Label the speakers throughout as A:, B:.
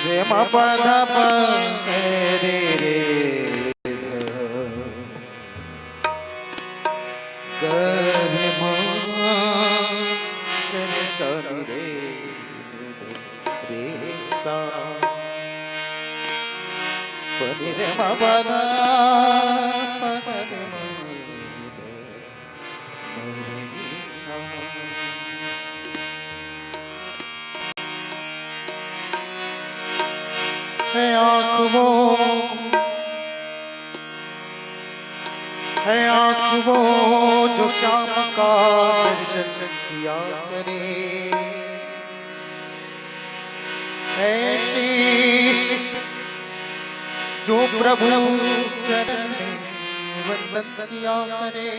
A: रे म प ध प रे रे ग रे म रे सा रे रे सा प रे म प ध प रे म है आँख वो जो श्याम का दर्शन किया करे, है शीश जो प्रभु चरण में वंदन किया करे,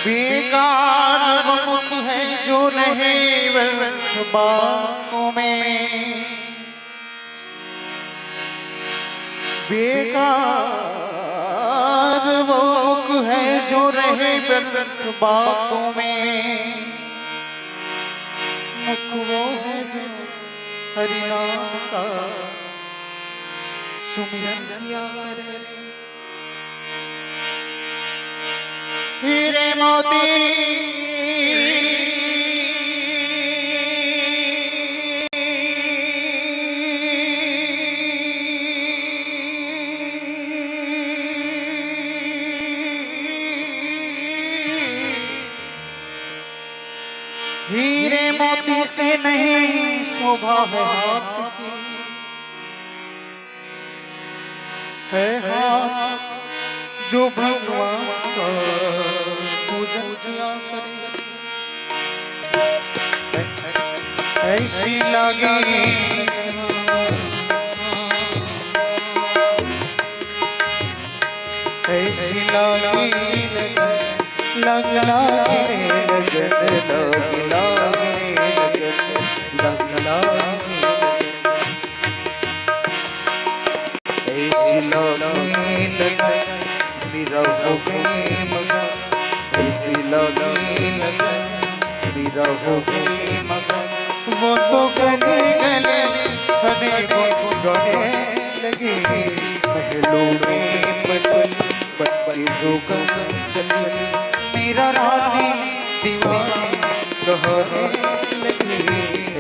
A: बेकार मुख है जो रहे व्यर्थ बातों में, बेकार वो मुख है जो रहे व्यर्थ बातों में, मुख वो है जो हरि नाम का सुमिरन किया करे, हीरे मोती हीरे मोती से नहीं शोभा है हाथ की, है हाथ जो भगवान का पूजन किया करे, ऐसी लगी ऐसी लगी लगना वो तो गले गले हने गाने लगे, महलों में बन चली मेरा रानी दीवानी कहने लगी,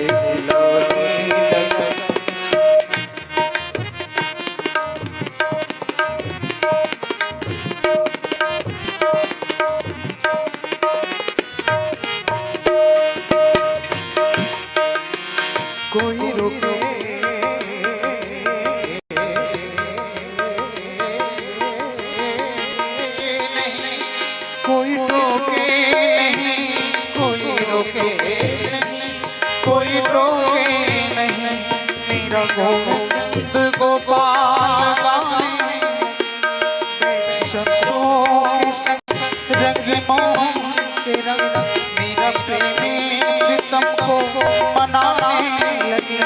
A: ऐसी लगी कोई रोके नहीं, कोई रोके नहीं, कोई रोके नहीं, कोई रोके नहीं, मेरा गोविंद गोपाल गाए रंग मोहन के रंग, मेरा प्रेमी प्रीतम को मनाने लगी,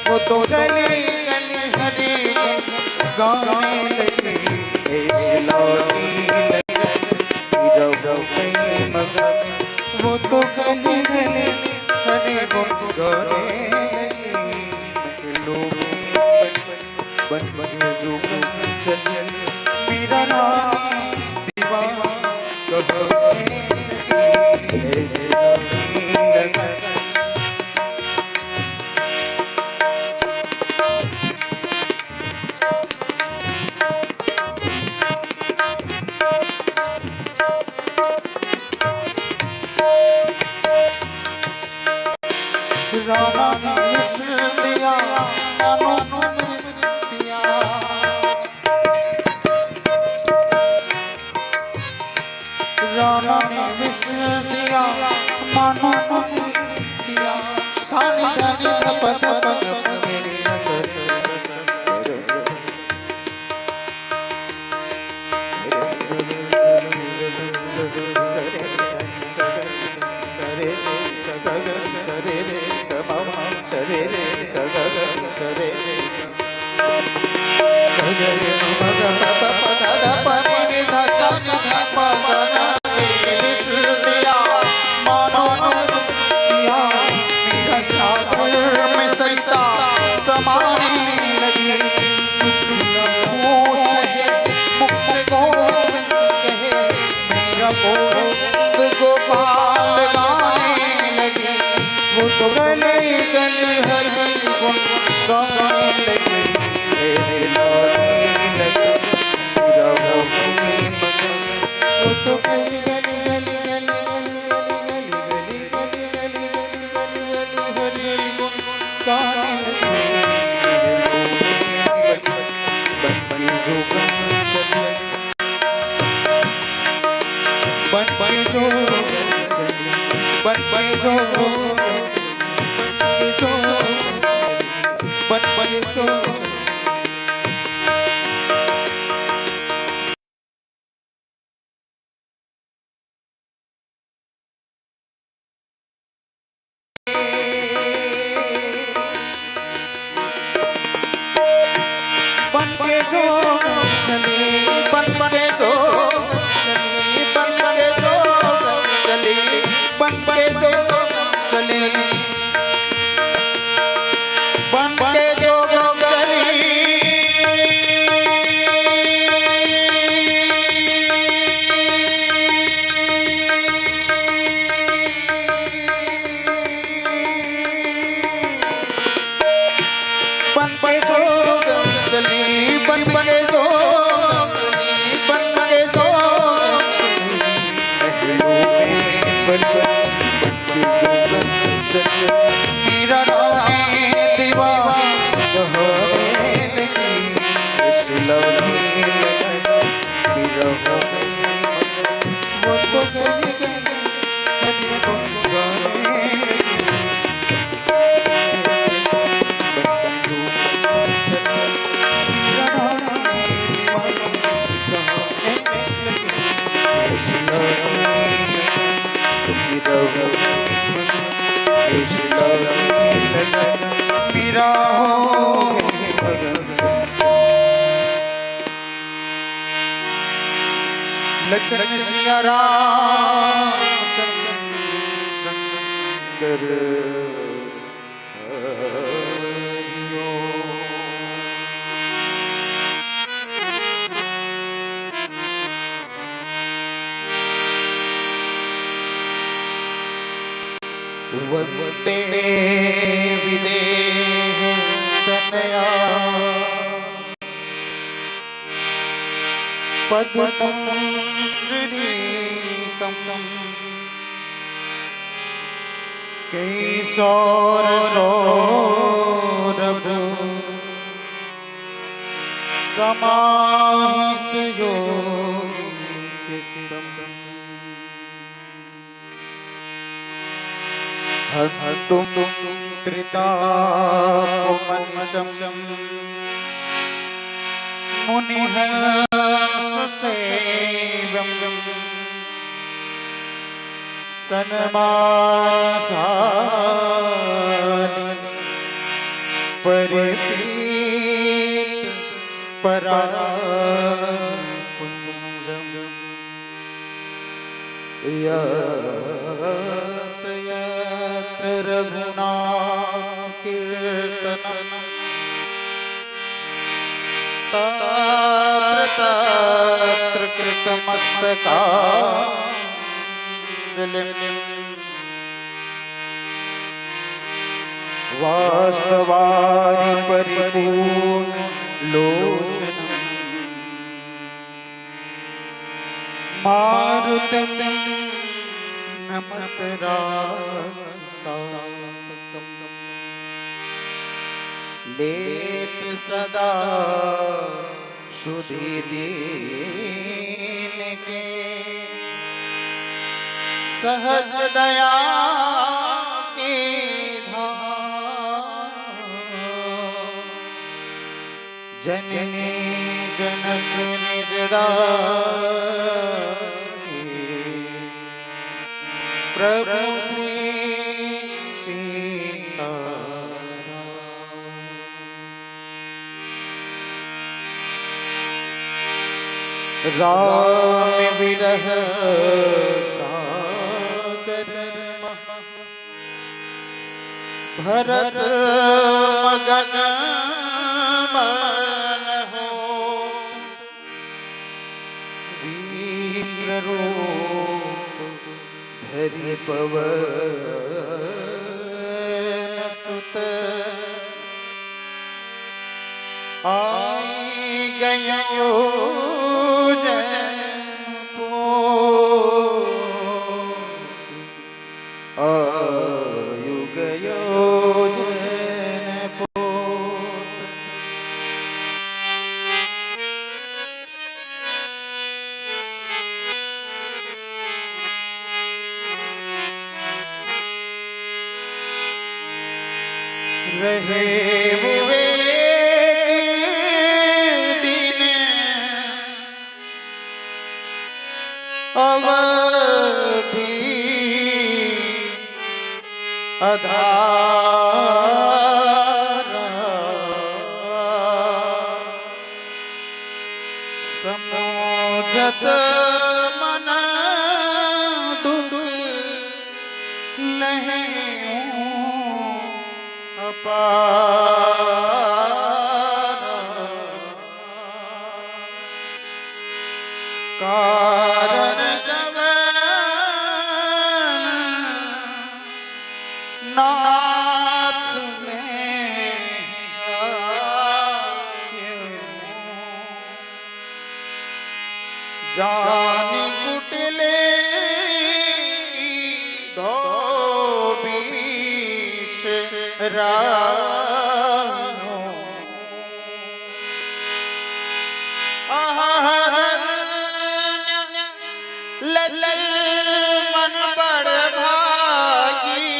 A: वो तो गले गले हरे गाने लगे, ऐसी लौटी वो तो गले गले हरे गाने लगे, लोग बन बन जो चल मेरा नाम दीवाना कहने लगी, ऐसी राना ने विष दिया कानों में पिया, राना ने विष दिया मानो में दिया, सानी धनी धपत पग मेरी नजर मानो गुण गाने लगे, ऐसे लाने लगे मेरा वो प्रेम मगन। वो तो गली गली गली गली गली गली गली गली गली गुण गाने लगे मेरे वो प्रेम मगन। बन बन जो बन बन जो बन बन जो बन के जो चले बन के जो चले बन के जो चले बन के जो चले बन के जो चले बन के जो चली बन बने सो बन बने सो मेरा दीवाना वो तो मेरा हो लखन सिया राम शंकर हरिओ। वंदे विदेह तनया पद्मपुंडरीकं कैसौरसौरभ समाहित योगचित्तम् हन्तुं त्रितापमन्शं मुनिः सेवं सन्मासानि परिप्रीत परापुञ्जम् यत्र यत्र रघुनाथकीर्तनं तत्र तत्र कृतमस्तकाञ्जलिं वास्तवादि परिपूर्ण लोचनं मारुतिं नमत राक्षसान्तकम् लेत सदा सुधि दीन के सहज दया के धाम जननी जनक निज दास प्रभु श्री राम विरह सागर भरत मगन मन हो वीर रूप धरि पवन सुत आई गयो जैनपो आयु गयो जैनपो रहे हुए दिन अवधि अधारा समझत मन दुख लहे कारण जब नाथ में जानी कुटिले धोबीश लक्ष्मण बड़ भागी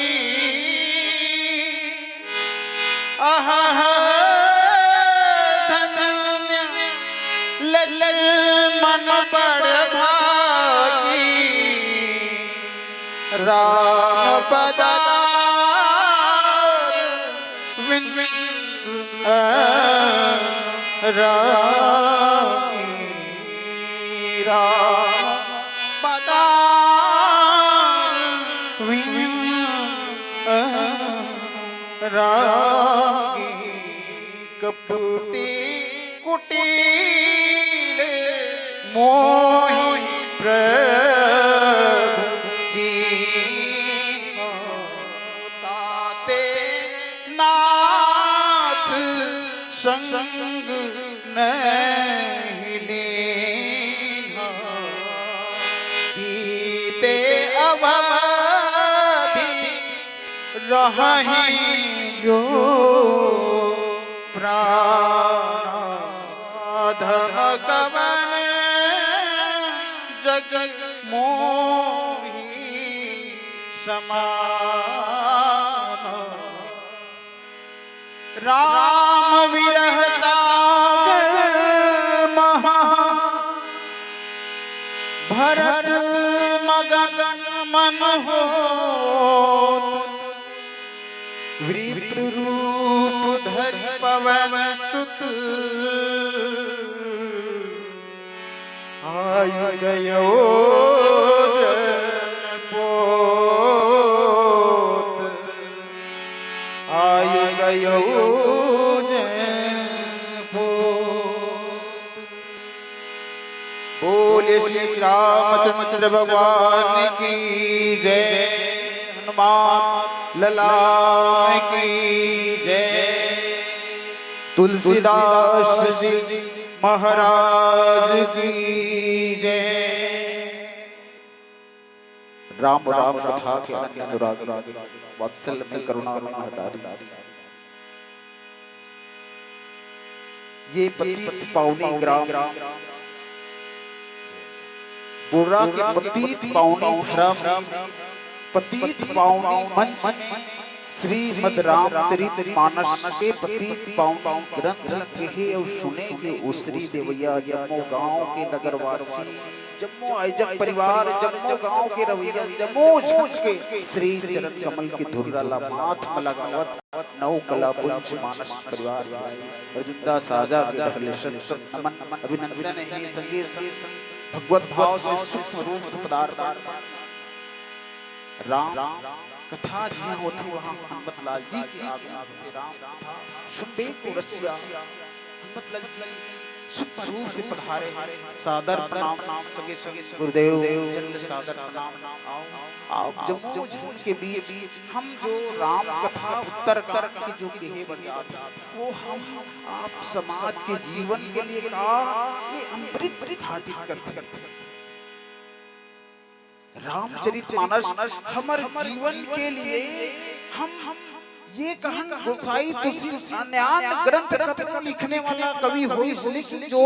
A: लक्ष्मण बड़ भागी राम पदार रागी कपूटी कुटील मोहि प्रभु जी ताते नाथ संग नहीं लेना बीते अवधि रहे जो प्राण कवन जग मोहि समान राम विरह सागर महा भरत मगन मन हो विप्र रूप धरि पवन सुत आयु गयो जैनपोत आयु गयो जैनपोत। बोले श्री रामचंद्र भगवान की जय। हनुमान ललाम की जय। तुलसीदास जी महाराज की जय। राम राम कथा के अन्य अनुराग वात्सल्य में करुणा महतारी ये पतित पावनी ग्राम बुरा के पतित पावनी धर्म पतित पावनी मंच श्रीमद् रामचरित मानस के पतित पावनी ग्रंथ कहे और सुने के उसरी देवैया जम्मू गांव के नगरवासी जम्मू आयोजक परिवार जम्मू गांव के रवैया जम्मू झुंझ के श्री चरण कमल की धुर्रा माथ मलगावत नौ कला पुंज मानस परिवार अर्जुनदा साजा के ढले सत नमन अभिनंदन है संगे भगवत भाव से सूक्ष्म रूप से पदार्थ राम कथा जहाँ होती वहाँ हनुमत लाल जी की आज्ञा होती राम कथा सुनबे को रसिया हनुमत लाल जी
B: सूक्ष्म रूप से पधारे, सादर प्रणाम सगे सगे गुरुदेव जन्म सादर प्रणाम। आप जम्मू झूठ के बीच हम जो राम कथा उत्तर की जो कहे बजात वो हम आप समाज के जीवन के लिए का ये अमृत घाटित करते। रामचरितमानस हमारे जीवन के लिए हम ये कहन गोसाई तुलसीदास ग्रंथ को लिखने वाला कवि हो, लेकिन जो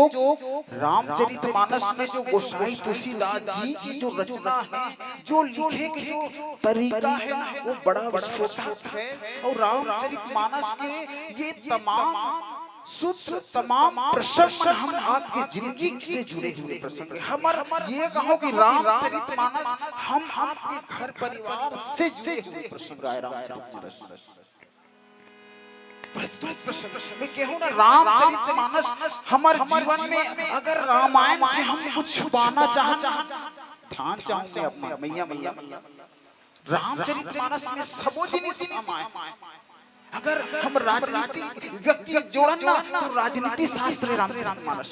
B: रामचरितमानस में जो गोसाई तुलसीदास जी की जो रचना है, जो लिखे के जो तरीका है ना, वो बड़ा विस्फोटक है। और रामचरितमानस के ये तमाम सूत्र, तमाम प्रसंग हम आपके जिंदगी से जुड़े हुए प्रसंग। हमारा ये कहो कि रामचरितमानस हम आपके घर परिवार से जुड़े हुए प्रसंग है। रामचरितमानस प्रस्तुत प्रसंग मैं कहूँ ना, रामचरितमानस हमारे जीवन में अगर रामायण से हम कुछ पाना ध्यान चाहूंगे अपने मैया मैया रामचरितमानस में सबो जिनिस समाए। अगर हम राजनीति व्यक्ति जोड़ना तो राजनीति शास्त्र रामचरितमानस,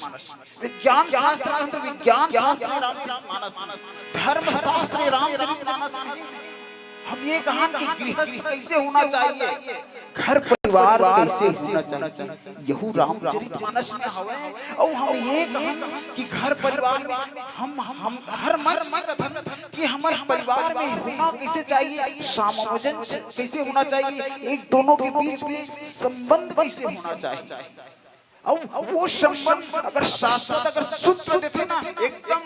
B: विज्ञान शास्त्र विज्ञान शास्त्र रामचरितमानस, धर्म शास्त्र रामचरितमानस। हम ये कहा कि गृहस्थ कैसे होना चाहिए, घर परिवार कैसे होना चाहिए, यहू रामचरितमानस में हवे। और हम ये कहा कि घर परिवार में हम हर मंच में कथन कि हमारे परिवार में होना कैसे चाहिए, सामंजस्य कैसे होना चाहिए, एक दोनों के बीच में संबंध कैसे होना चाहिए। और वो संबंध अगर शाश्वत अगर सूत्र देते ना एकदम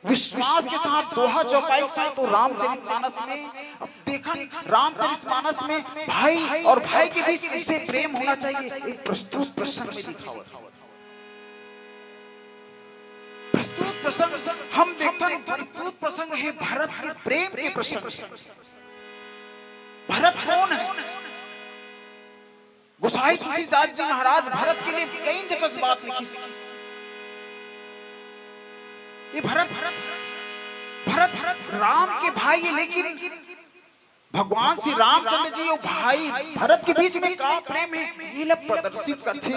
B: विश्वास के साथ दोहा चौपाई के साथ, तो रामचरितमानस में अब देखा रामचरितमानस में भाई और भाई के बीच कैसे प्रेम होना चाहिए एक प्रस्तुत प्रसंग में लिखा हुआ है। प्रस्तुत प्रसंग हम देखते हैं, प्रस्तुत प्रसंग है भरत के प्रेम के प्रसंग। भरत कौन है? गोसाई तुलसीदास जी महाराज भरत के लिए कई जगह बात लिखी। ये भरत राम के भाई है, लेकिन भगवान श्री रामचंद्र जी और भाई भरत के बीच में क्या प्रेम है ये लोग प्रदर्शित करते।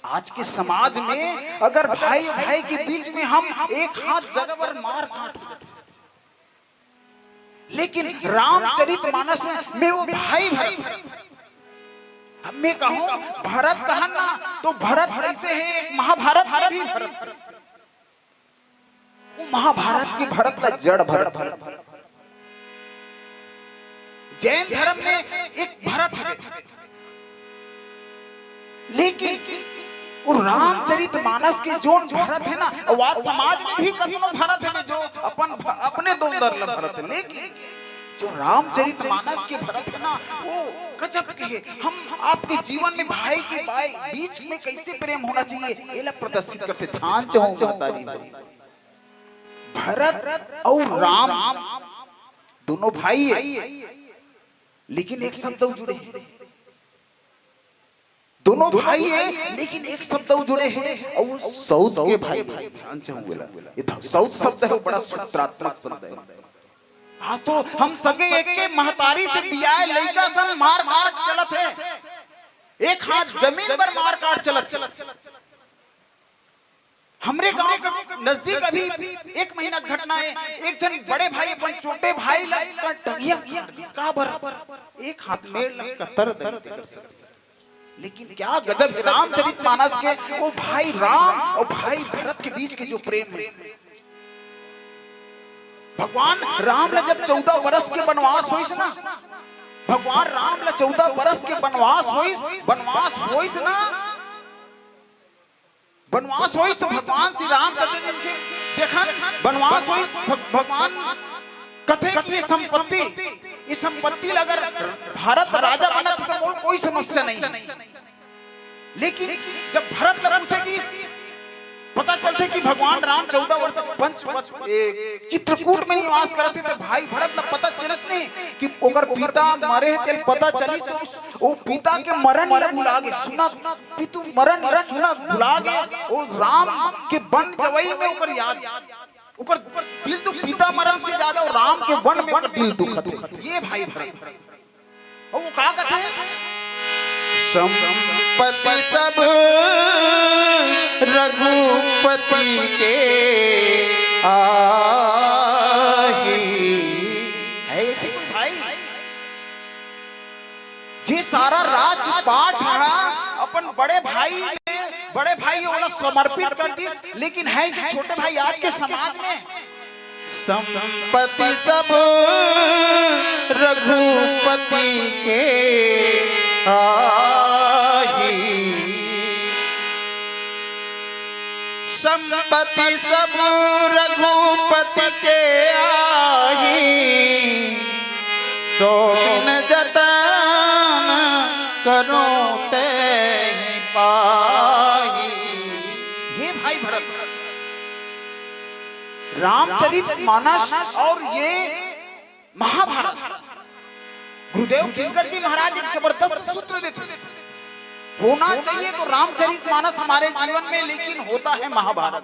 B: आज के समाज में अगर भाई भाई के बीच में हम एक हाथ जगह मार काट, लेकिन रामचरितमानस में वो भाई भाई मैं कहूं भरत कहना तो भरत ऐसे है, एक महाभारत में भी भरत, महाभारत के भरत का जड़ भरत। जैन धर्म में एक भरत है, लेकिन वो रामचरितमानस के जो भरत है ना, आज समाज में भी कतनो भरत है जो अपने दो भरत है, लेकिन जो रामचरितमानस के भरत है ना वो गजब के है। हम आपके जीवन में भाई के भाई बीच में कैसे प्रेम होना चाहिए ये लोग प्रदर्शित करते। ध्यान चाहूंगा भरत और राम दोनों भाई है, लेकिन एक शब्द जुड़े हैं। दोनों भाई है लेकिन एक शब्द जुड़े हैं, और वो सौत के भाई। ध्यान चाहूंगा ये सौत शब्द है, बड़ा सूत्रात्मक शब्द है। हाँ तो हम सगे एक के महतारी से बियाह लड़का सन मार मार चलत है, एक हाथ जमीन पर मार काट चलत। हमरे गांव के नजदीक अभी एक महीना घटना है, एक जन बड़े भाई अपन छोटे भाई लगा टगिया इसका बराबर एक हाथ में कतर दे। लेकिन क्या गजब रामचरितमानस के वो भाई राम और भाई भरत के बीच के जो प्रेम है। भगवान राम ने जब 14 वर्ष के वनवास हुई ना, भगवान राम ने 14 वर्ष के वनवास हुई ना, वनवास हुई तो भगवान श्री रामचंद्र जी से देखा वनवास हुई, भगवान कथे कि ये संपत्ति अगर भारत राजा बना तो कोई समस्या नहीं। लेकिन जब भरत ने पूछे कि पता चलते कि भगवान राम 14 वर्ष चित्रकूट में निवास करते थे, भाई भरत ने पता चलत नहीं कि ओकर पिता मरे थे, पता चली तो वो पिता के मरण भुला गए, सुना पितु मरण सुना भुला गए, और राम के वन जवई में ओकर याद ओकर दिल दुख, पिता मरण से ज्यादा राम के वन में दिल दुख। ये भाई भरत और वो कहा कहते हैं संपत्ति सब रघुपति के आही। ऐसे भाई जी सारा राजपाट है अपन बड़े भाई वाला समर्पित कर दी, लेकिन है इसे छोटे भाई आज के समाज में संपत्ति सब रघुपति के आही। संपत्ति सब रघुपति के आही, सोन जतन करो ते पाही। ये भाई भरत रामचरितमानस और ये महाभारत गुरुदेव किंकर जी महाराज एक जबरदस्त सूत्र देते होना चाहिए तो रामचरितमानस हमारे जीवन में, लेकिन होता है महाभारत।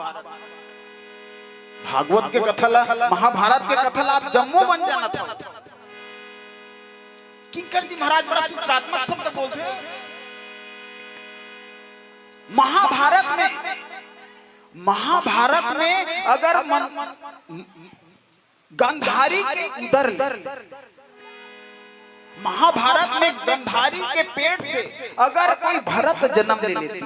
B: भागवत के कथल महाभारत के कथल आप जम्मू बन जाना था। किंकर जी महाराज बड़ा सूत्रात्मक शब्द बोलते हैं। महाभारत में अगर गंधारी के उदर महाभारत में गंधारी के पेट से अगर कोई भरत जन्म ले लेती,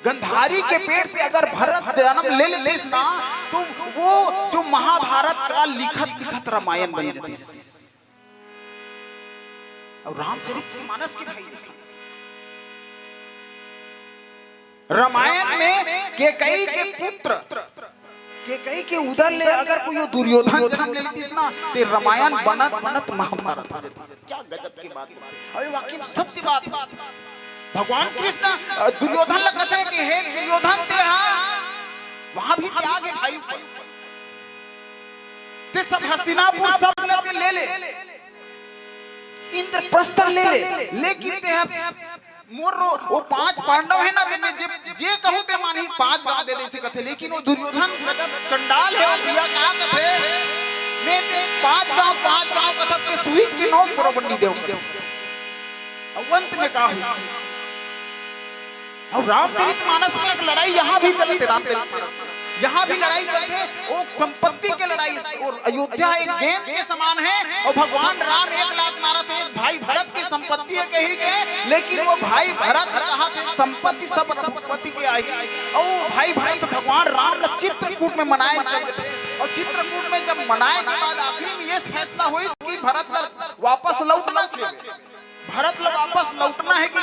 B: गंधारी के पेट से अगर भरत जन्म ले लेती ना, तो वो जो महाभारत का लिखत रामायण बन जाती। और रामचरितमानस की भाई रामायण में केकई के पुत्र केकई के उदर ले अगर कोई दुर्योधन जन्म ले लेती ना, ते रामायण बनत महाभारत हो जाती। क्या गजब की बात है। अरे वाकई सत्य बात। भगवान कृष्ण दुर्योधन लगता है कि हे दुर्योधन ते वहां भी त्याग है भाई। ते सब हस्तिनापुर सब ले इंद्रप्रस्थ ले लेकिन ते मोर वो 5 पांडव है ना, मैं जे कहूं ते मानी 5 गांव दे से कथे, लेकिन वो दुर्योधन गजब चंडाल है। और भैया का कथे मैं ते 5 गांव कथत पे सुई की नोक पर बंडी देव अवंत में का हुई। और रामचरितमानस में एक लड़ाई यहां भी चलती। रामचरितमानस यहाँ भी लड़ाई चलती, वो संपत्ति की लड़ाई। और अयोध्या एक गेंद के समान है और भगवान राम 1 लाख मारा थे। भाई भरत की संपत्ति है कही गए, लेकिन वो भाई भरत कहा थे संपत्ति सब रघुपति की आई। और भाई भरत भगवान राम ने चित्रकूट में मनाए चलते थे। और चित्रकूट में जब मनाए के बाद आखिर में ये फैसला हुई कि भरत वापस लौटना चाहिए, भरत वापस लौटना है कि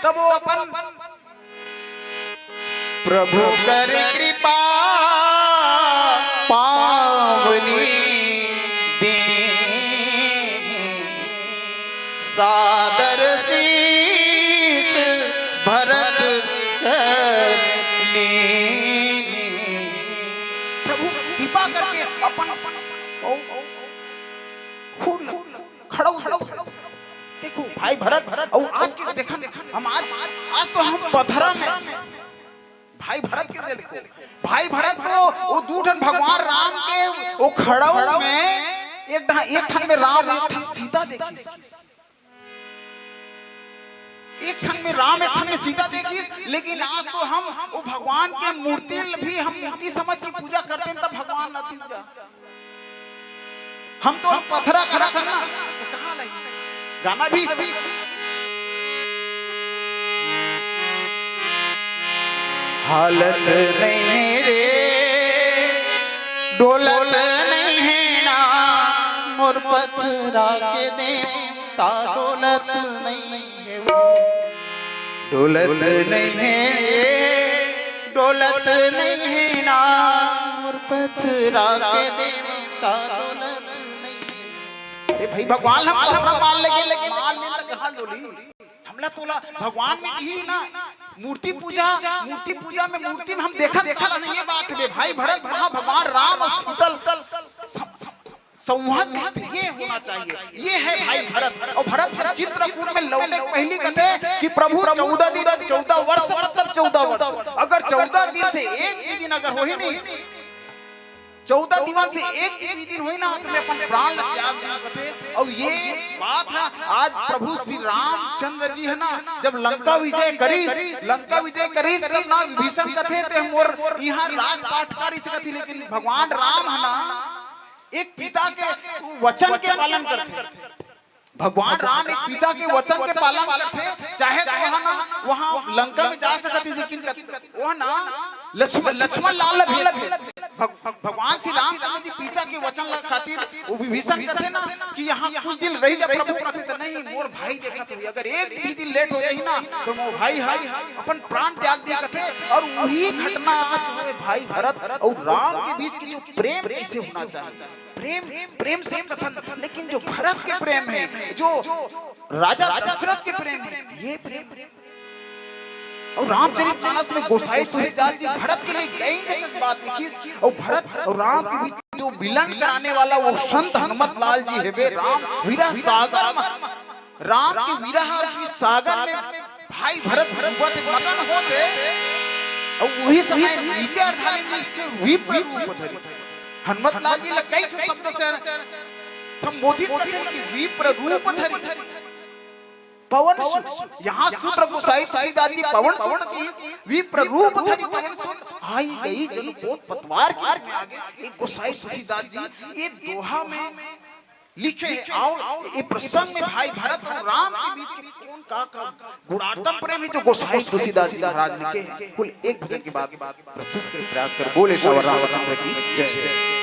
B: तब वो अपन प्रभु कर कृपा पावनी दीन सादर शीश भरत प्रभु कृपा करके अपन खड़ा देखो भाई भरत। और आज के देखा हम आज तो हम पथरा में भाई भरत के देखो, भाई भरत को वो दूठन भगवान राम के वो खड़ाऊ में एक ठन में राम एक ठन सीता देखी, एक ठन में राम एक ठन में सीता देखी। लेकिन आज तो हम वो भगवान के मूर्ति भी हम मूर्ति समझ के पूजा करते हैं, तब भगवान नतीज जा हम तो पथरा करा करना कहाँ नहीं गाना भी हालत नहीं रे डोलत नहीं है ना मोर पथरा के देवता डोलत नहीं है, डोलत नहीं है डोलत नहीं है ना मोर पथरा के देवता डोलत नहीं है। अरे भाई भगवान हम पथरा मान लेंगे, लेकिन मान लें तो कहाँ डोली हमला तोला। भगवान में ही ना मूर्ति पूजा में मूर्ति में हम देखा नहीं। ये बात है भाई भरत भगवान राम और शीतल संवाद ये होना चाहिए। ये है भाई भरत। और भरत जब चित्रकूट में लौटे पहली कहते कि प्रभु 14 दिन 14 वर्ष मतलब 14 वर्ष, अगर 14 दिन से एक भी दिन अगर हो ही नहीं 14 दिवस से एक दिन हुई ना तो मैं अपन प्राण त्याग दिया कथे। और ये बात है आज प्रभु श्री रामचंद्र जी है ना जब लंका विजय करी तब ना विभीषण कथे ते मोर यहाँ राजपाटकारी से कथी, लेकिन भगवान राम है ना एक पिता के वचन के पालन करते। भगवान राम एक पिता के वचन के पालन करते, चाहे तो ना वहाँ लंका में जा सकती, लेकिन वह ना लक्ष्मण लाल भी भगवान श्री रामचंद्र जी पिता के वचन खातिर वो विभीषण कहते ना कि यहाँ कुछ दिन रही जा प्रभु कहते तो नहीं मोर भाई देखा तो अगर एक भी दिन लेट हो जाए ना तो मोर भाई है अपन प्राण त्याग दिया कहते। और वही घटना आज हुए भाई भरत और राम के बीच की जो प्रेम कैसे होना चाहिए, प्रेम से कथन, लेकिन जो भरत के प्रेम है, जो राजा दशरथ के प्रेम है, ये प्रेम और रामचरितमानस में गोसाई तुलसीदास जी भरत के लिए कहेंगे इस बात लिखी। और भरत और राम के बीच जो मिलन कराने वाला वो संत हनुमत लाल जी है वे राम वीरा सागर में, राम के विरह की सागर में भाई भरत मगन होते। और वही समय नीचे अर्थाली में विप्र रूप धरि हनुमत लाल जी कई शब्द से संबोधित करते हैं कि विप्र रूप धरि पवन यहाँ सूत्र गोसाई तुलसीदास जी पवन सुन की विप्र रूप धरि पवन सुन आई गई जन पोत पतवार की में आगे एक गोसाई तुलसीदास जी ये दोहा में लिखे। आओ ये प्रसंग में भाई भरत और राम के बीच के कौन का गुणात्म प्रेम है जो गोसाई तुलसीदास जी महाराज लिखे हैं। कुल एक भजन के बाद प्रस्तुत कर प्रयास कर बोले श्री रामचंद्र की जय।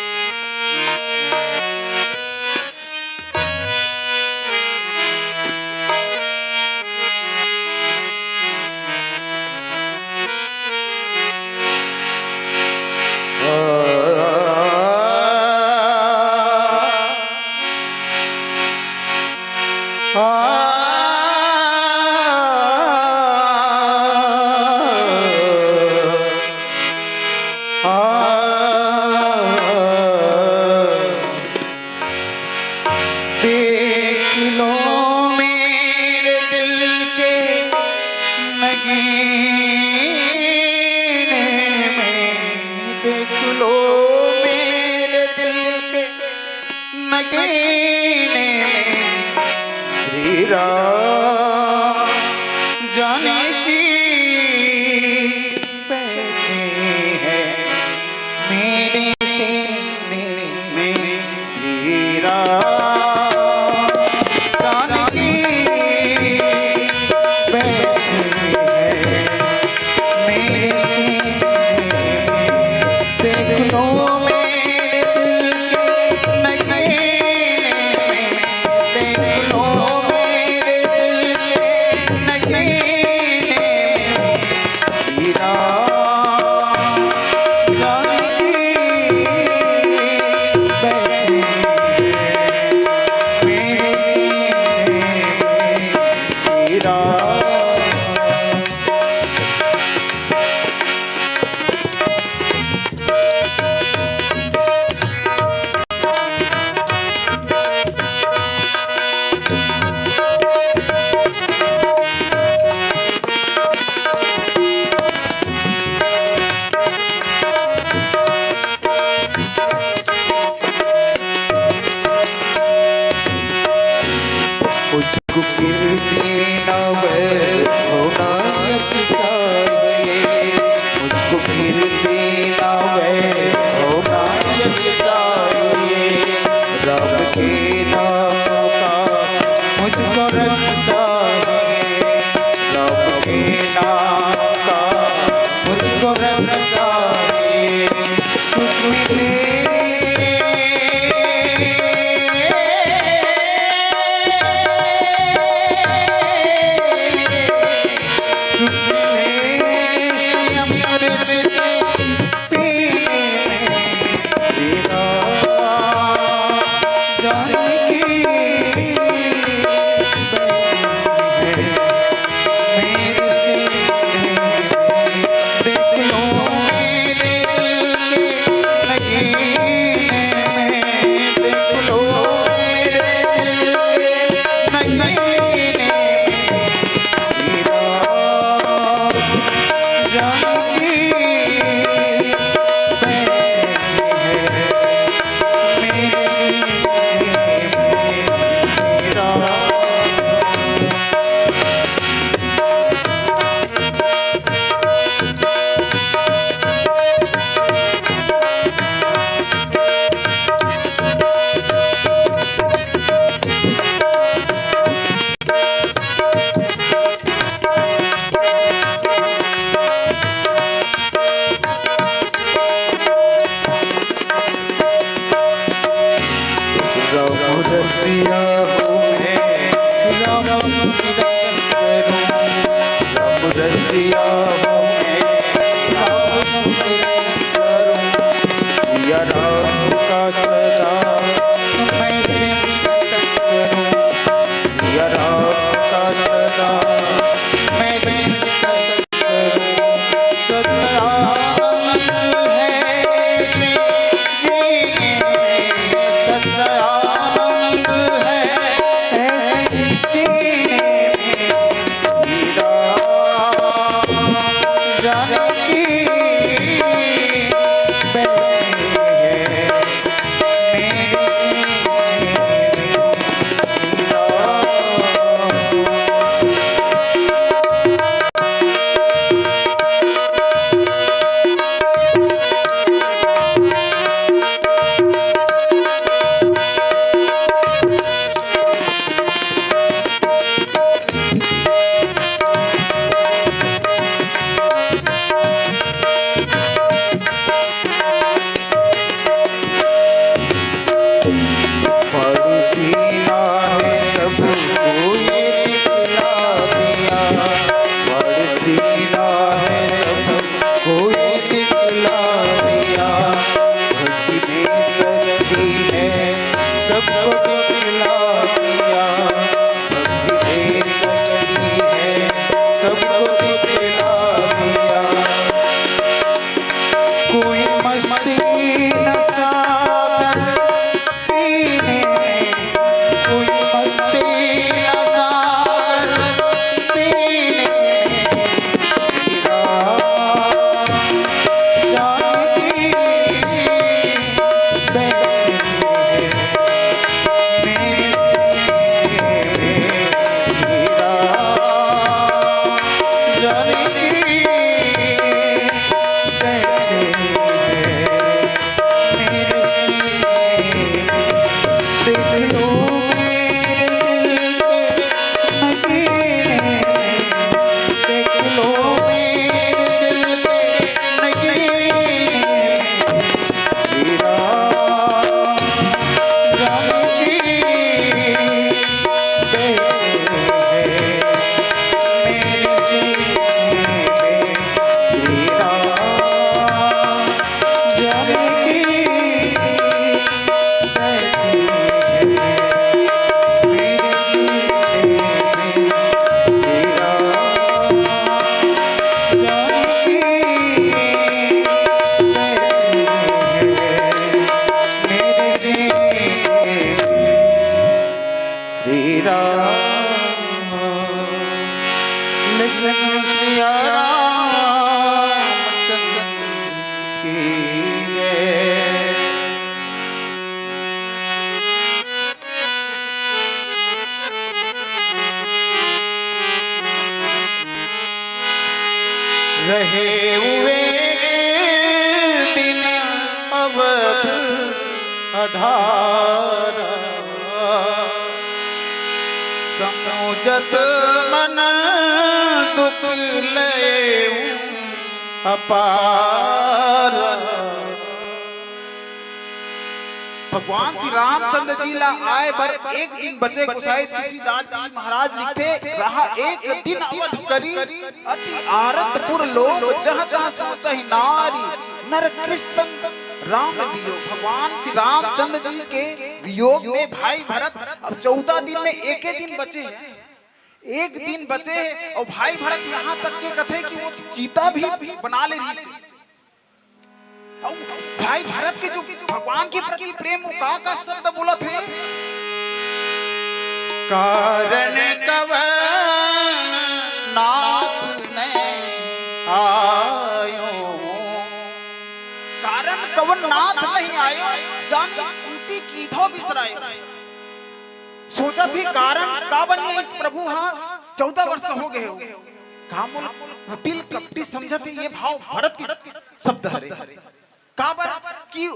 A: रसिया हूँ मैं, राम सुमिरन करूं। राम रसिया हूँ मैं, राम सुमिरन करूं। सिया राम का सदा मैं चिंतन करूं। सिया राम का सदा मैं चिंतन करूं। सत्यानंद है श्री जी में, सत्यानंद है ऐसे जीने में। हीरा जानकी पड़ोसीना है सबको ये दिखला दिया। पड़ोसीना है सबको ये दिखला दिया। भक्ति में शक्ति है सबको दिखला दिया। भक्ति में शक्ति है सबको दिखला दिया। कोई मस्ती नशा पीने में, कोई मस्ती नशा पीने में। हीरा जानकी बैठी है मेरे सीने में। हीरा जानकी बैठी है मेरे सीने में। देख लो मेरे दिल के नगीने में। देख लो मेरे दिल के नगीने में। श्री राम जानकी बैठे हैं मेरे सीने में। श्री राम जानकी बैठे हैं मेरे सीने में। श्री राम जानकी बैठे हैं मेरे सीने में। श्री राम लेकिन सिया रामचंद्र की जय। रहे हुए दिन अवध अधारा। समझत मन दुख ले अपार।
B: भगवान श्री रामचंद्र जी ला आए बर एक दिन बचे। गोसाई तुलसीदास जी महाराज लिखते रहा एक दिन अवध करी अति आरतपुर लोग जहाँ तहाँ सोचहि नारी नर कृष्ण राम वियोग। भगवान श्री रामचंद्र जी के वियोग में भाई भरत अब 14 दिन में एक दिन बचे हैं। एक दिन बचे और भाई भरत यहाँ तक के कथे कि वो चीता भी बना ले रही है। भाई भरत के जो भगवान के प्रति प्रेम वो का शब्द बोला थे।
A: कारण कवन नाथ ने आयो।
B: कारण कवन नाथ नहीं आयो जानी उल्टी कीधो बिसरायो। सोचा थी कारण का बनिए इस प्रभु। हाँ 14 वर्ष हो गए हो। कामुल कुटिल कपटी समझते ये भाव भरत की शब्द हरे। काबर कि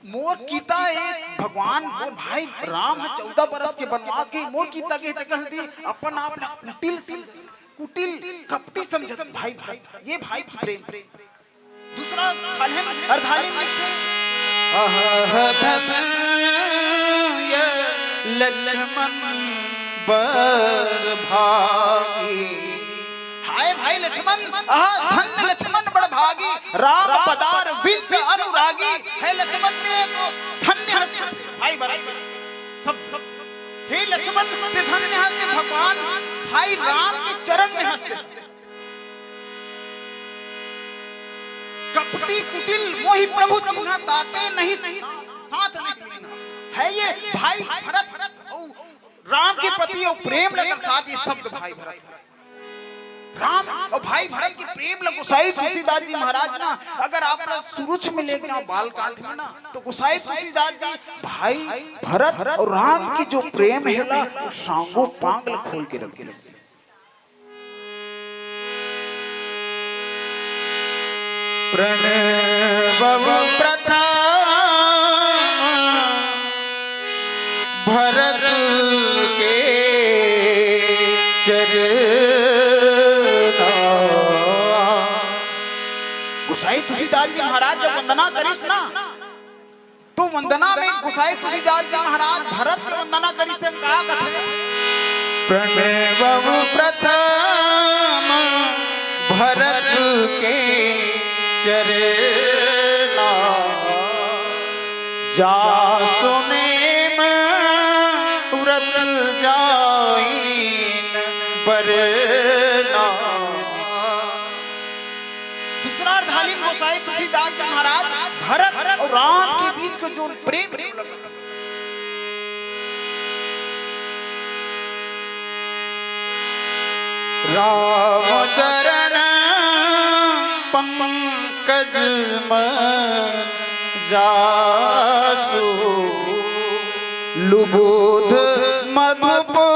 B: मोर कीता एक भगवान मोर भाई राम 14 बरस के बनवास के मोर कीता के कहती अपन आप कुटिल कपटी समझत भाई भाई ये भाई प्रेम। दूसरा अर्धालिम लिखते
A: धन
B: लक्ष्मण बर भागी। हाय भाई लक्ष्मण, धन्य लक्ष्मण बड़ भागी, राम पदार विंद अनुरागी। है लक्ष्मण ते तो धन्य हस्ते भाई बराई सब सब। हे लक्ष्मण ते धन्य हस्ते भगवान भाई राम के चरण में हस्ते। कपटी कुटिल मोहि प्रभु चिन्ह ताते नहीं साथ नहीं है। ये भाई भरत राम के प्रति और प्रेम लगन साथ ये शब्द भाई भरत राम और भाई भरत की प्रेम लग। गोसाई तुलसीदास जी महाराज ना अगर आप सुरुच में लेके आओ बाल काट में ना तो गोसाई तुलसीदास जी भाई भरत और राम की जो प्रेम है ना सांगो पांगल खोल के रख दिया। प्रणव प्रथम भरत के गोसाई तुलसीदास जी महाराज जब वंदना करिस ना तो वंदना में गोसाई तुलसीदास जी महाराज भरत की वंदना करिस ते का कहते प्रणव प्रथम भरत के चरना जा सुनेम व्रत जाइन बरना। दूसरा अर्धालीन गोसाई तुलसीदास जी महाराज भरत और राम के बीच का जो प्रेम राम चरण पंकज मन जासु लुबुध मधुपो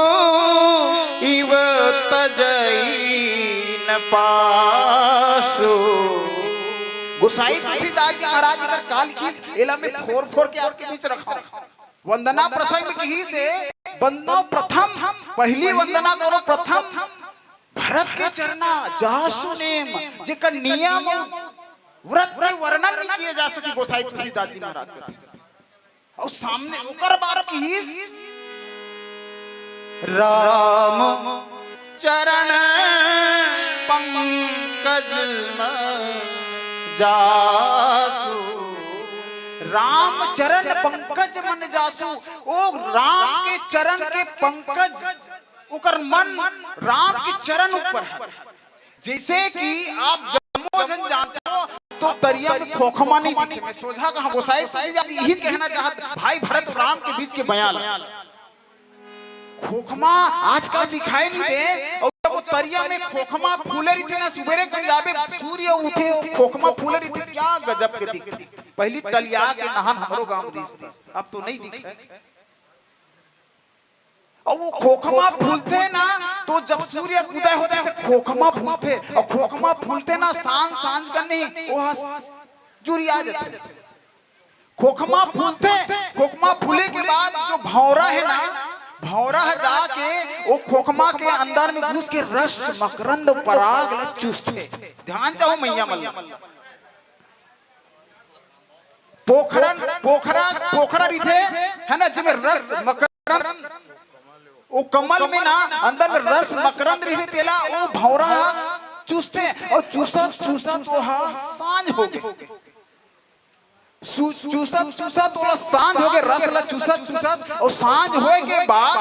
B: इव तजैन पासु। गोसाई तुलसीदास जी महाराज अगर काल की एला में फोर फोर के आपके बीच रखा वंदना प्रसंग में की से बंदो प्रथम पहली वंदना करो प्रथम भरत के चरना जासु नेम जेकर नियम व्रत के वर्णन नहीं किए जा सके गोसाई तुलसीदास जी महाराज कहते और सामने ओकर बार की राम चरण पंकज जासु। राम चरण पंकज मन जासु। ओ राम के चरण के पंकज उकर मन राम के चरण ऊपर है। जैसे कि आप जमोजन जानते हो तो दरिया में खोखमा नहीं दिखे। मैं सोझा कहा गोसाई यही कहना चाहता भाई भरत और राम के बीच के बयान खोखमा आजकल दिखाई नहीं दे। और जब वो दरिया में खोखमा फूले रही थे ना सुबेरे कहीं जाबे सूर्य उठे खोखमा फूले रही थे क्या गजब के दिखती। पहली टलिया के नहान हमरो गांव रिश्ते अब तो नहीं दिखे। और वो खोखमा फूलते ना तो जब सूर्य उदय होता है खोखमा फूलते और खोखमा फूलते ना सांझ का नहीं वो जुरिया जाते। खोखमा फूलते खोखमा फूले के बाद जो भौरा है ना भौरा जाके वो खोखमा के अंदर में घुस के रस मकरंद पराग चूसते। ध्यान चाहो मैया मल्ला पोखरा रिथे है ना जिसमें रस मकरंद वो कमल में ना अंदर में रस मकरंद रही तेला वो भौरा चूसते और चूसा तो हाँ सांझ हो गए चूसा तो सांझ हो गए रस ला चूसा और सांझ होए के बाद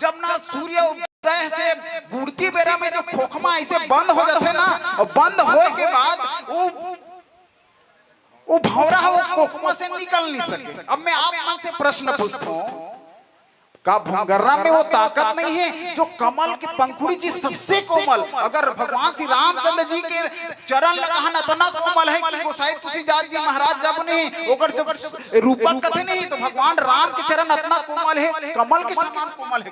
B: जब ना सूर्य उदय से बुढ़ती बेरा में जो खोखमा ऐसे बंद हो जाते ना और बंद होए के बाद वो भौरा वो खोखमा से निकल नहीं सके। अब मैं आप मन से प्रश्न पूछता हूँ का भूगर्रा में वो ताकत नहीं है जो कमल की पंखुड़ी जी सबसे कोमल अगर भगवान श्री रामचंद्र जी के चरण लगाना इतना कोमल है कि गोसाई तुलसीदास जी महाराज जब नहीं ओकर जब रूपक कथे नहीं तो भगवान राम के चरण इतना कोमल है कमल के समान कोमल है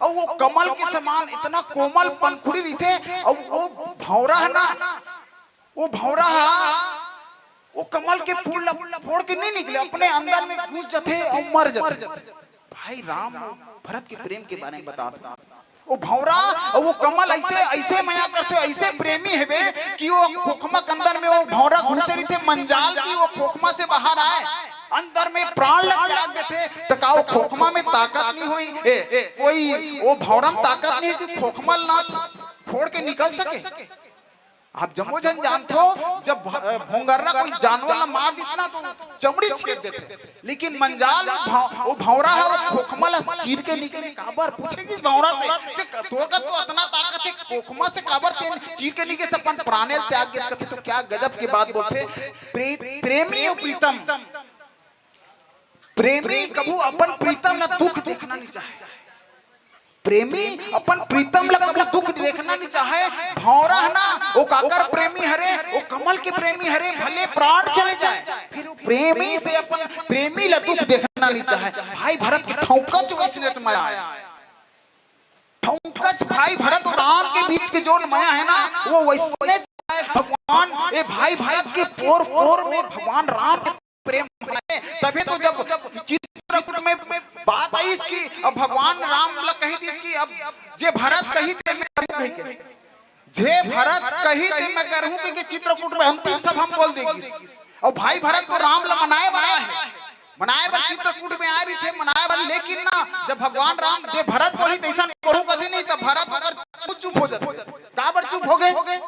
B: और वो कमल के समान इतना कोमल पंखुड़ी रहते और वो भौरा है ना वो भौरा वो कमल के फूल फोड़ के नहीं निकले अपने अंदर में घुस जाते और मर जाते। भाई राम भरत के प्रेम के बारे में बताता वो भौरा और वो कमल ऐसे माया करते ऐसे प्रेमी है कि वो खोखमा के अंदर में वो भौरा घुसे रही थे मंजाल की वो खोखमा से बाहर आए अंदर में प्राण लग त्याग देते तो का वो खोखमा में ताकत नहीं हुई कोई वो भौरम ताकत नहीं कि खोखमल ना फोड़ के निकल सके। आप जमोजन जानते हो जब भोंगर्रा कोई जानवर ना मार दिसना तो चमड़ी छेद देते, लेकिन मंजाल वो भौरा है वो खोखमल चीर के निकले। काबर पूछेगी इस भौरा से कि तोर का तो इतना ताकत है खोखमा से काबर तेन चीर के निकले सब प्राणे त्याग के करते। तो क्या गजब की बात बोलते। प्रेमी और प्रीतम, प्रेमी कबू अपन प्रीतम ना दुख देखना नहीं चाहे, प्रेमी अपन प्रीतम लगा दुख देखना नहीं चाहे। भौरा है ना वो काकर प्रेमी हरे वो कमल के प्रेमी हरे भले प्राण चले जाए फिर वो प्रेमी से अपन प्रेमी ला दुख देखना नहीं चाहे। भाई भरत के ठौकच वैसने से माया है, ठौकच भाई भरत और राम के बीच के जो माया है ना वो वैसने भगवान ये भाई भरत के पोर पोर में भगवान राम के प्रेम है। तभी तो जब चित्रकूट में बात आई इसकी अब भगवान राम ला कही थी इसकी अब जे भरत कही थे मैं करूं के जे भरत कही थे मैं करूं कि चित्रकूट में अंतिम सब हम बोल देगी। और भाई भरत को राम ला मनाए बना है, मनाए बर चित्रकूट में आ रही थे मनाए बर, लेकिन ना जब भगवान राम जे भरत बोली तैसा करूं कभी नहीं तो भरत अगर चुप हो जाते काबर चुप हो गए।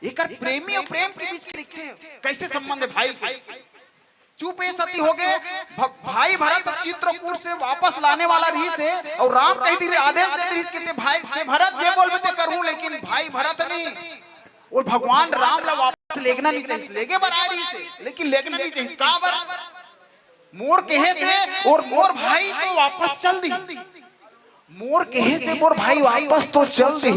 B: एकर प्रेमी और प्रेम के बीच लिखते कैसे संबंध है भाई चुप सती हो गए। भाई भरत चित्रकूट से वापस लाने वाला रही से और राम कही दी आदेश दे रही के भाई भरत जे बोल बते करूं, लेकिन भाई भरत नहीं और भगवान राम ला वापस लेगना नहीं चाहिए, लेगे बर आ रही से लेकिन लेगना नहीं चाहिए। का बर मोर कहे से और मोर भाई तो वापस चल दी, मोर कहे से मोर भाई वापस तो चल दी,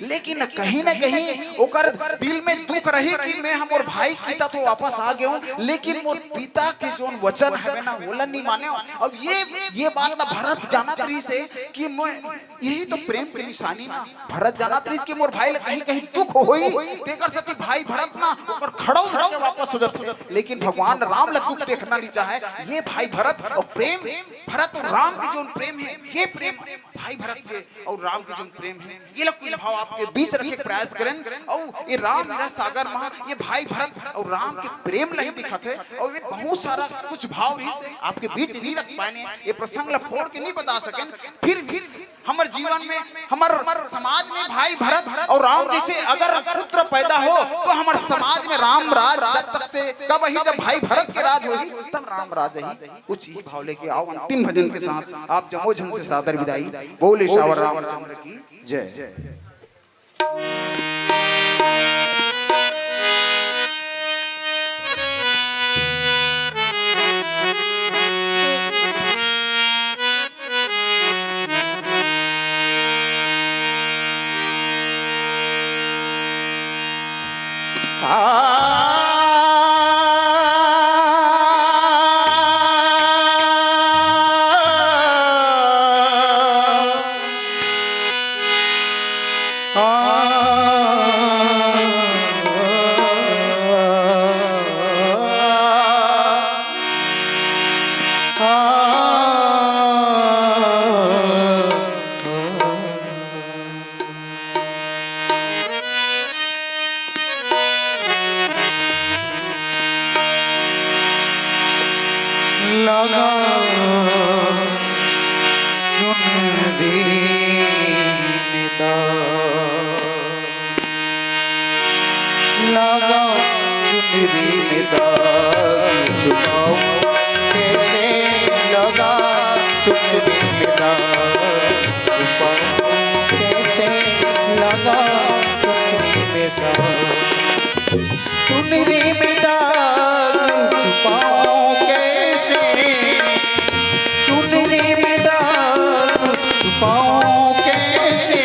B: लेकिन कहीं ना कहीं ओकर दिल में दुख रही कि मैं हमर भाई पिता तो वापस आ गए हूं, लेकिन मोर पिता के जोन वचन है ना बोला नहीं माने। अब ये बात ना भरत जाना तरी से कि मैं यही तो प्रेम की निशानी ना भरत जाना तरी कि मोर भाई कहीं कहीं दुख होई तेकर सती भाई भरत ना ओकर खड़ो के वापस हो जाते, लेकिन भगवान राम ला दुख देखना नहीं चाहे। ये भाई भरत और प्रेम भरत और राम के जोन प्रेम है ये प्रेम भाई भरत के और राम के जो प्रेम है ये लोग कुछ भाव आपके बीच रखे प्रयास करें। और ये राम मेरा सागर महा ये भाई भरत और राम के प्रेम नहीं दिखत है और ये बहुत सारा कुछ भाव रही से आपके बीच नहीं रख पाए, ये प्रसंग ला फोड़ के नहीं बता सके। फिर हमारे जीवन में हमारे समाज में भाई भरत और राम जैसे अगर पुत्र पैदा हो तो हमारे समाज में राम राज जब तक से कब ही जब भाई भरत के राज होगी तब राम राज ही। कुछ ही भाव लेके आओ अंतिम भजन के साथ आप जमोजन से सादर विदाई। बोले श्यावर रामचंद्र की जय।
A: लगा चुनरी लगा चुनरी में दाग छुपाओ कैसे लगा चुनरी में दाग छुपाओ कैसे लगा चुनरी में दाग चुनरी में दाग छुपाओ चुनरी में दाग छुपाओ कैसे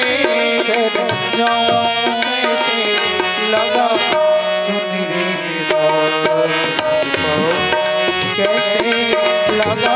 A: जाओ कैसे लगा चुनरी में दाग छुपाओ कैसे लगा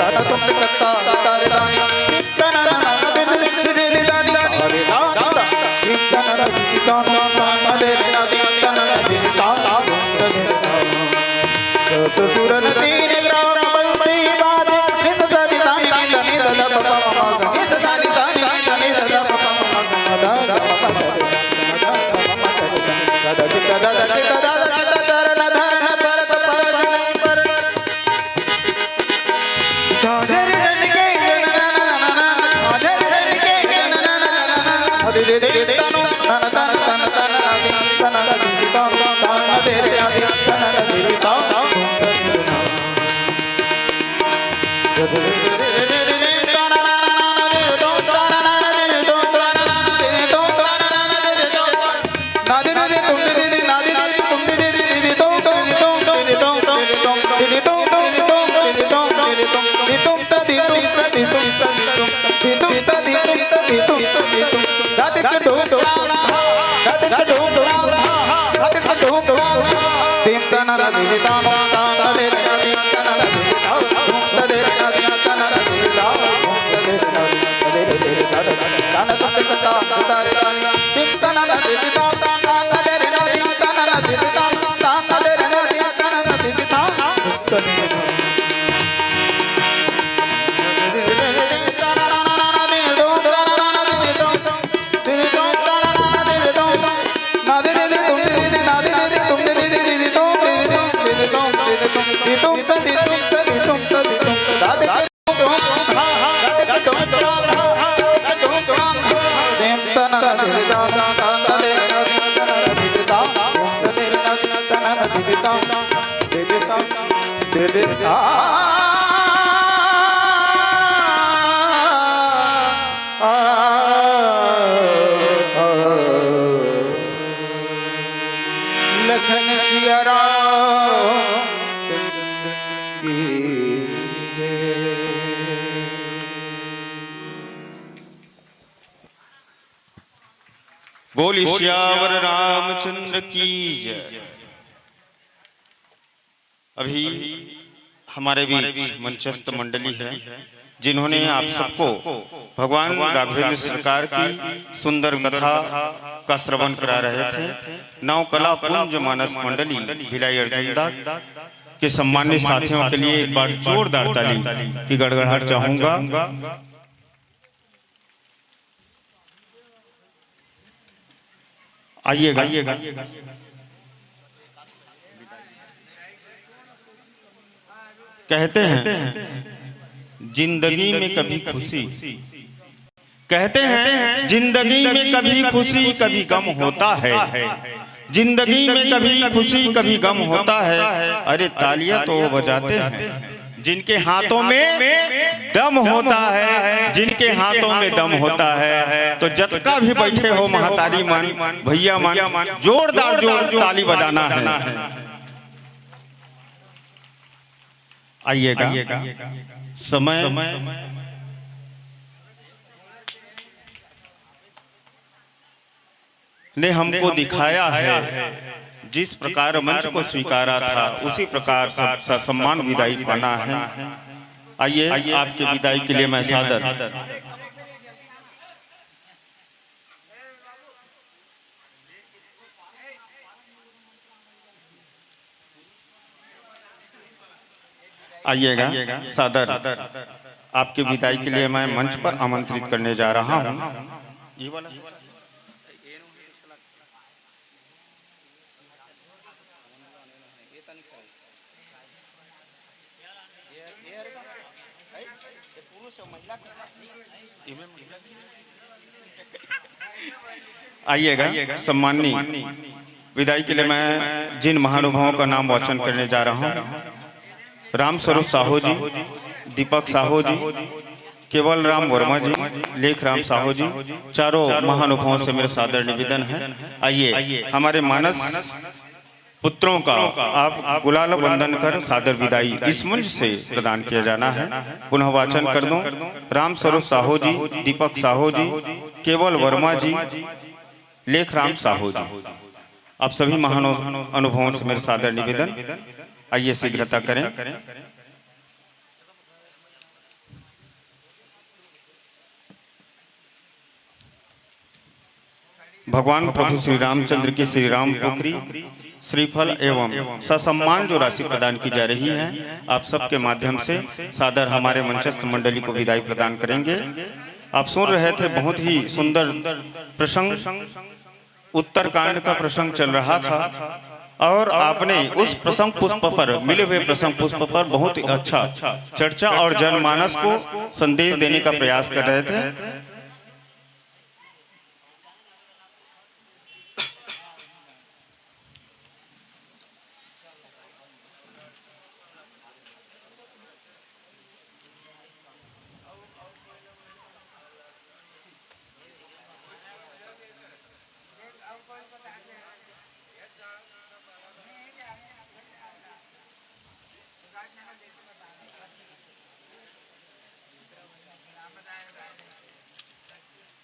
B: दाना तुम करता तारे दानी दाना दाना दे दे दे दे दानी अरे दाना दाना दाना दाना दे दे दाना दे दाना तो सुरन तीन ग्राम बंसी बात नित दानी दानी दानी दादा पापा मामा निस सानी सानी दानी दादा पापा मामा दादा पापा दादा दादा दादा दादा चरण धन भरत पर चादर जन के चादर जन के अरे दे दे दे तन तन तन तन तन तन दे दे तन दे दे लखन सिया राम
C: बोली श्यावर रामचंद्र की जय। अभी हमारे बीच मंचस्थ मंडली है जिन्होंने आप सबको भगवान राघवेंद्र सरकार की सुंदर कथा का श्रवण करा रहे थे। नवकला पुंज मानस मंडली भिलाई अर्जुनदा के सम्मानित साथियों के लिए एक बार जोरदार ताली की गड़गड़ाहट चाहूंगा। आइएगा। कहते हैं जिंदगी में कभी खुशी, कहते हैं जिंदगी में कभी खुशी कभी गम होता है, जिंदगी में कभी खुशी कभी गम होता है। अरे तालियां तो वो बजाते हैं जिनके हाथों में दम होता है, जिनके हाथों में दम होता है। तो जतका भी बैठे हो महतारी मान भैया मान जोरदार ताली बजाना है। आइएगा। समय ने हमको दिखाया है, जिस प्रकार मंच को स्वीकारा था उसी प्रकार सब सम्मान विदाई पाना है। आइए आपके विदाई के लिए मैं सादर आइएगा सादर आपके विदाई के लिए मैं मंच पर आमंत्रित करने जा रहा हूँ। आइएगा। सम्माननीय विदाई के लिए मैं जिन महानुभावों का नाम वाचन करने जा रहा हूँ, राम स्वरूप साहू जी, दीपक साहू जी, केवल राम वर्मा जी, लेख राम साहू जी, चारों महानुभावों से मेरा सादर निवेदन है। आइए हमारे मानस पुत्रों का आप गुलाल वंदन कर सादर विदाई इस मंच से प्रदान किया जाना है। पुनः वाचन कर दूं, राम स्वरूप साहू जी, दीपक साहू जी, केवल वर्मा जी, लेख राम साहू जी, आप सभी महान अनुभवों से मेरे सादर निवेदन। आइए शीघ्रता करें। भगवान प्रभु श्री रामचंद्र की श्री राम पुत्री श्रीफल एवं ससम्मान जो राशि प्रदान की जा रही है, आप सबके माध्यम से सादर हमारे मंचस्थ मंडली को विदाई प्रदान करेंगे। आप सुन रहे थे बहुत ही सुंदर प्रसंग, उत्तरकांड का प्रसंग चल रहा था और आपने उस प्रसंग पुष्प पर, मिले हुए प्रसंग पुष्प पर बहुत ही अच्छा चर्चा और जनमानस को संदेश देने का प्रयास कर रहे थे।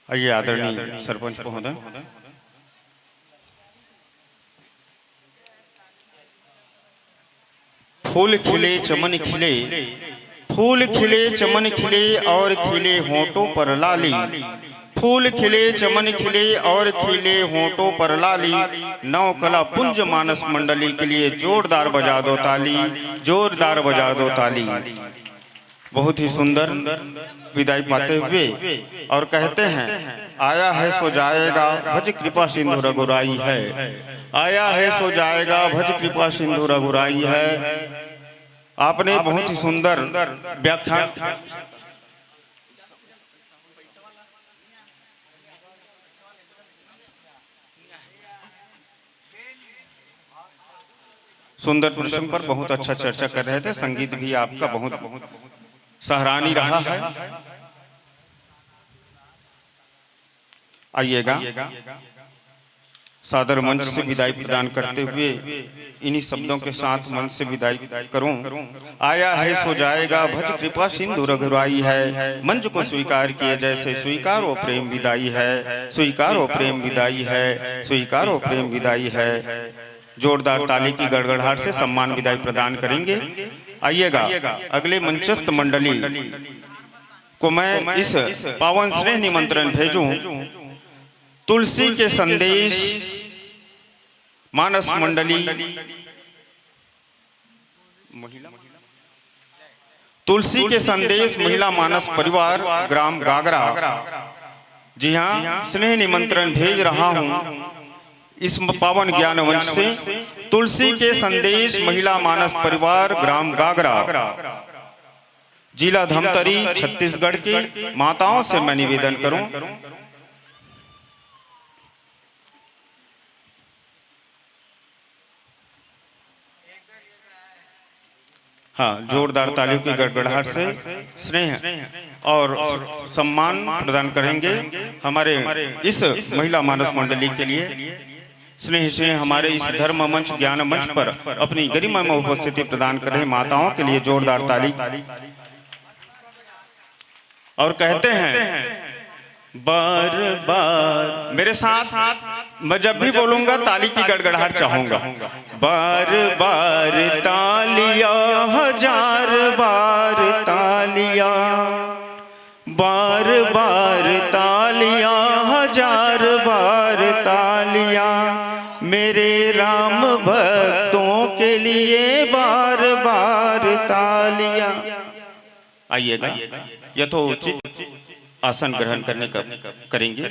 C: आइए आदरणीय सरपंच महोदय। फूल खिले चमन खिले, फूल खिले चमन खिले और खिले होंठों पर लाली, फूल खिले चमन खिले और खिले होंठों पर लाली। नव कला पुंज मानस मंडली के लिए जोरदार बजा दो ताली, जोरदार बजा दो ताली। बहुत ही सुंदर विदाई पाते हुए और कहते हैं, आया है सो जाएगा भज कृपा सिंधु रघुराई है, आया है सो जाएगा भज कृपा सिंधु रघुराई है। आपने बहुत ही सुंदर व्याख्यान, सुंदर प्रसंग पर बहुत अच्छा चर्चा कर रहे थे। संगीत भी आपका बहुत सराहनीय रहा है। आइएगा, सादर मंच से विदाई प्रदान करते हुए इन्हीं शब्दों के साथ मंच से विदाई करूं। आया है सो जाएगा भज कृपा सिंधु रघुराई है, मंच को स्वीकार किए जैसे स्वीकार वो प्रेम विदाई है, स्वीकार वो प्रेम विदाई है, स्वीकार वो प्रेम विदाई है। जोरदार ताली की गड़गड़ाहट से सम्मान विदाई प्रदान करेंगे। आइएगा, अगले मंचस्थ मंडली को मैं इस पावन स्नेह निमंत्रण भेजूं। तुलसी के संदेश मानस मंडली, तुलसी के संदेश महिला मानस परिवार ग्राम गागरा। जी हाँ, स्नेह निमंत्रण भेज रहा हूं इस पावन ज्ञान वंश से। तुलसी के संदेश महिला मानस परिवार ग्राम गागरा, जिला धमतरी, छत्तीसगढ़ के माताओं से मैं निवेदन करूं, हाँ, जोरदार तालियों की गड़गड़ाहट से स्नेह और सम्मान प्रदान करेंगे हमारे इस महिला मानस मंडली के लिए। स्नेह से हमारे इस धर्म मंच ज्ञान मंच पर अपनी गरिमा में उपस्थिति प्रदान कर रहे माताओं के लिए जोरदार ताली। और कहते हैं, बार बार मेरे साथ, मैं जब भी बोलूंगा ताली की गड़गड़ाहट चाहूंगा। बार बार तालियां, हजार बार तालियां, बार बार तालियां, हजार बार तालियां, मेरे राम भक्तों के लिए बार बार तालियां। आइएगा, यथोचित आसन ग्रहण करने का करेंगे।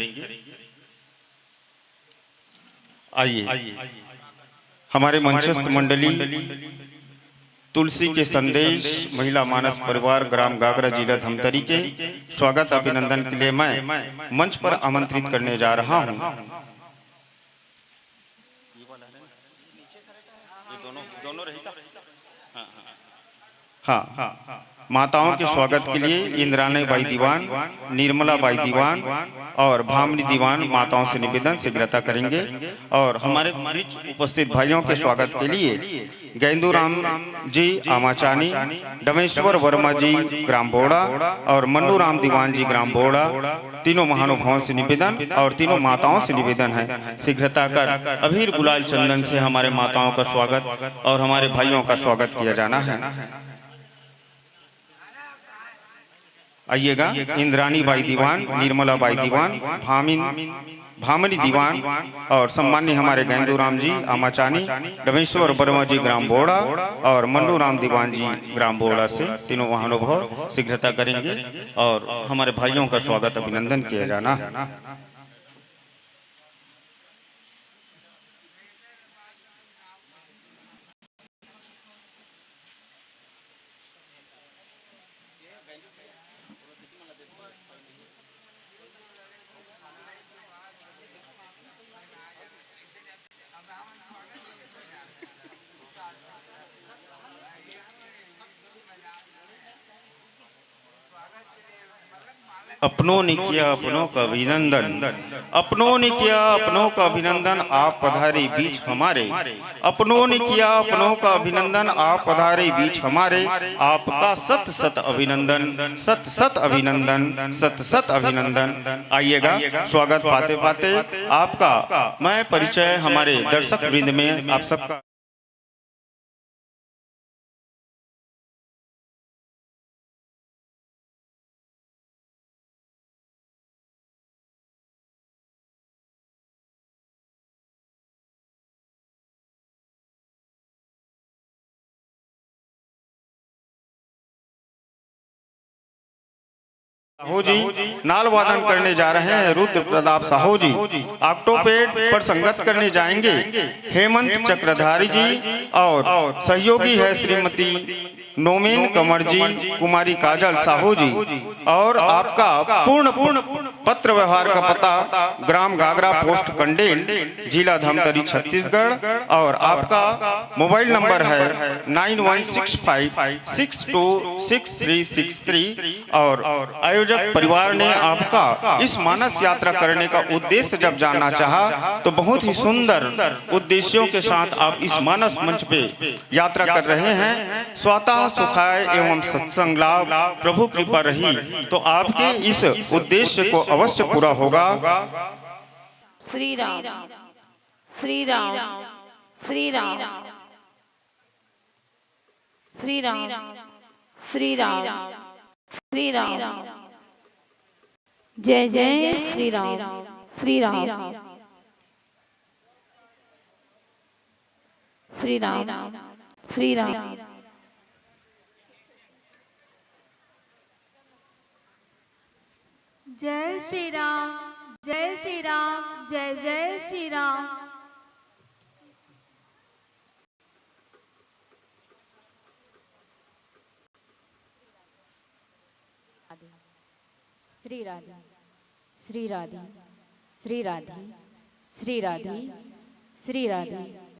C: आइए, हमारे मंचस्थ मंडली तुलसी के संदेश महिला मानस परिवार ग्राम गागरा, जिला धमतरी के स्वागत अभिनंदन के लिए मैं मंच पर आमंत्रित करने जा रहा हूं। हाँ, माताओं के स्वागत के लिए इंद्राणी बाई दीवान, निर्मला बाई दीवान और भामनी दीवान माताओं से निवेदन शीघ्रता करेंगे। और हमारे बीच उपस्थित भाइयों के स्वागत के लिए गेंदूराम जी आमाचानी, डमेश्वर वर्मा जी ग्राम बोड़ा और मन्नूराम दीवान जी ग्राम बोड़ा, तीनों महानुभावों से निवेदन और तीनों माताओं से निवेदन है शीघ्रता कर अबीर गुलाल चंदन से हमारे माताओं का स्वागत और हमारे भाइयों का स्वागत किया जाना है। आइएगा, इंद्रानी बाई दीवान, निर्मला बाई दीवान, भामिनी दीवान और सम्मान्य हमारे गेंदू राम जी आमाचानी, डबेश्वर वर्मा जी ग्राम बोड़ा और मन्नू राम दीवान जी ग्राम बोड़ा से तीनों महानुभाव शीघ्रता करेंगे और हमारे भाइयों का स्वागत अभिनंदन किया जाना है। अपनों ने किया अपनों का अभिनंदन, अपनों ने किया अपनों का अभिनंदन, आप पधारे बीच हमारे। अपनों ने किया अपनों का अभिनंदन, आप पधारे बीच हमारे। आपका सत सत अभिनंदन, सत सत अभिनंदन, सत सत अभिनंदन। आइएगा, स्वागत पाते पाते आपका मैं परिचय हमारे दर्शक वृंद में आप सबका साहू जी नाल वादन करने जा रहे हैं। रुद्र प्रताप साहू जी ऑक्टोपेड पर संगत करने जाएंगे। हेमंत चक्रधारी जी और सहयोगी है श्रीमती नोमेन कंवर जी, कुमारी काजल साहू जी। और आपका पूर्ण पत्र व्यवहार का पता ग्राम गागरा, पोस्ट कंडेल, जिला धमतरी, छत्तीसगढ़। और आपका मोबाइल नंबर है 9165626363। और आयोजक परिवार ने आपका इस मानस यात्रा करने का उद्देश्य जब जानना चाहा तो बहुत ही सुंदर उद्देश्यों के साथ आप इस मानस मंच पे यात्रा कर रहे हैं। स्वतः सुखाय एवं सत्संग लाभ प्रभु कृपा रही तो आपके इस उद्देश्य को अवश्य पूरा होगा।
D: श्री राम श्री राम श्री राम श्री राम श्री राम श्री राम। जय जय श्री राम श्री राम श्री राम श्री राम।
E: जय श्री राम जय श्री राम जय जय श्री राम।
F: श्री राधे श्री राधे श्री राधे श्री राधे श्री राधे।